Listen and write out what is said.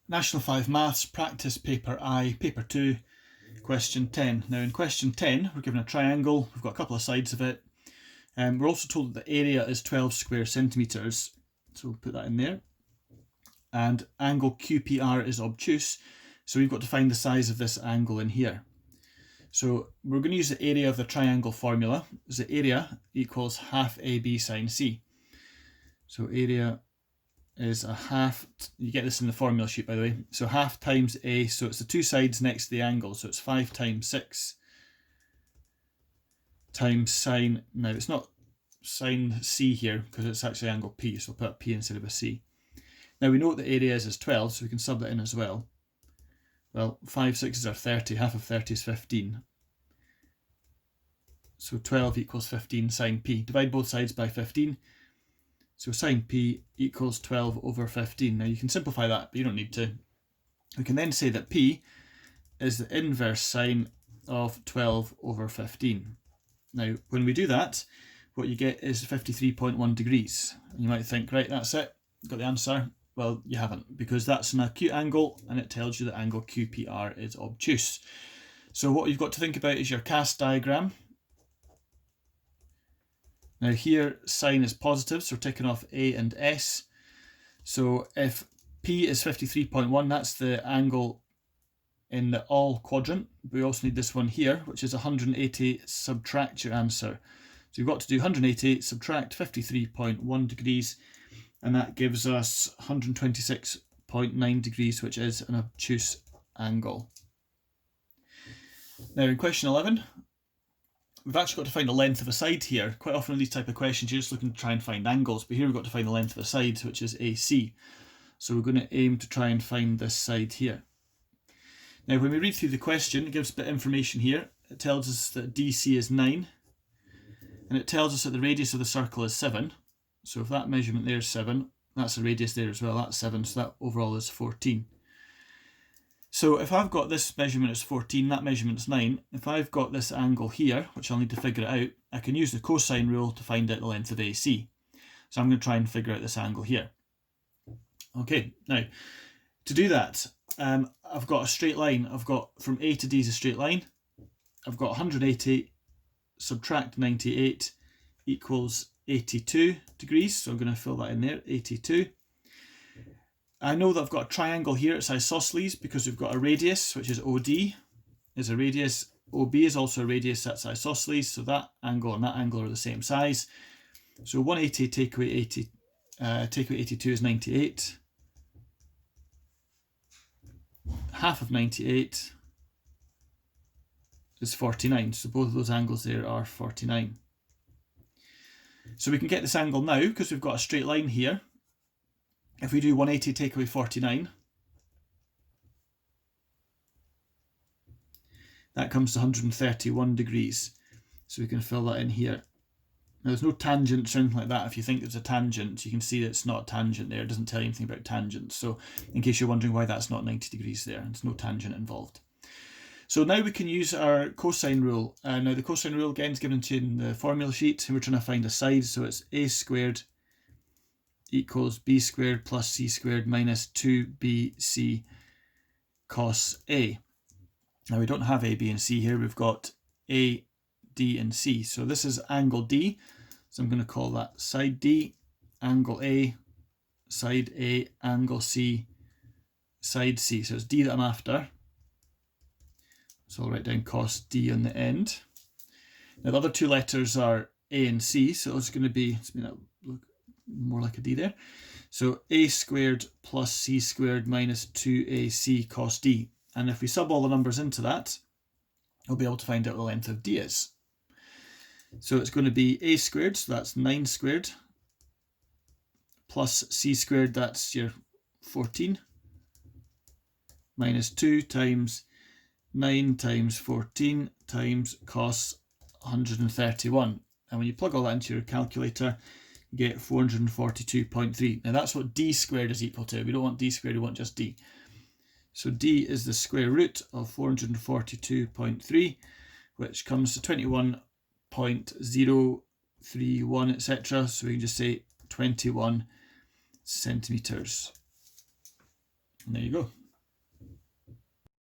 National 5 Maths, Practice Paper I, Paper 2, Question 10. Now in Question 10, we're given a triangle, we've got a couple of sides of it. We're also told that the area is 12 square centimetres, so we'll put that in there. And angle QPR is obtuse, so we've got to find the size of this angle in here. So we're going to use the area of the triangle formula. The area equals half AB sine C. So area is a half, you get this in the formula sheet by the way, so half times A, so it's the two sides next to the angle, so it's 5 times 6 times sine, now it's not sine C here because it's actually angle P, so we'll put a P instead of a C. Now we know what the area is 12, so we can sub that in as well. Well, 5 6s are 30, half of 30 is 15. So 12 equals 15 sine P. Divide both sides by 15. So sine P equals 12 over 15. Now you can simplify that, but you don't need to. We can then say that P is the inverse sine of 12 over 15. Now, when we do that, what you get is 53.1 degrees. And you might think, right, that's it, got the answer. Well, you haven't, because that's an acute angle, and it tells you that angle QPR is obtuse. So what you've got to think about is your cast diagram. Now here, sine is positive, so we're ticking off A and S. So if P is 53.1, that's the angle in the all quadrant. We also need this one here, which is 180, subtract your answer. So you've got to do 180, subtract 53.1 degrees, and that gives us 126.9 degrees, which is an obtuse angle. Now in question 11, we've actually got to find the length of a side here. Quite often in these type of questions, you're just looking to try and find angles, but here we've got to find the length of a side, which is AC. So we're going to aim to try and find this side here. Now, when we read through the question, it gives a bit of information here. It tells us that DC is 9, and it tells us that the radius of the circle is 7. So if that measurement there is 7, that's the radius there as well, that's 7, so that overall is 14. So if I've got this measurement as 14, that measurement is 9, if I've got this angle here, which I'll need to figure it out, I can use the cosine rule to find out the length of AC. So I'm going to try and figure out this angle here. Okay, now, to do that, I've got a straight line. I've got from A to D is a straight line. I've got 180, subtract 98 equals 82 degrees. So I'm going to fill that in there, 82. I know that I've got a triangle here, it's isosceles, because we've got a radius, which is OD, is a radius. OB is also a radius, that's isosceles, so that angle and that angle are the same size. So 180 take away 80, take away 82 is 98. Half of 98 is 49, so both of those angles there are 49. So we can get this angle now, because we've got a straight line here. If we do 180 take away 49, that comes to 131 degrees. So we can fill that in here. Now there's no tangents or anything like that. If you think there's a tangent, you can see that it's not a tangent there. It doesn't tell you anything about tangents. So in case you're wondering why that's not 90 degrees there, there's no tangent involved. So now we can use our cosine rule. Now the cosine rule again is given to you in the formula sheet. We're trying to find a side, so it's a squared equals b squared plus c squared minus 2bc cos a. Now we don't have a, b and c here, we've got a, d and c. So this is angle D, so I'm going to call that side D, angle A, side A, angle C, side C. So it's D that I'm after. So I'll write down cos D on the end. Now the other two letters are A and C, so it's going to be, let's make that look more like a D there. So a squared plus c squared minus 2ac cos D. And if we sub all the numbers into that, we'll be able to find out what the length of D is. So it's going to be a squared, so that's 9 squared, plus c squared, that's your 14, minus 2 times 9 times 14 times cos 131. And when you plug all that into your calculator, you get 442.3. Now that's what d squared is equal to. We don't want d squared, we want just d. So d is the square root of 442.3, which comes to 21.031, etc. So we can just say 21 centimetres. And there you go.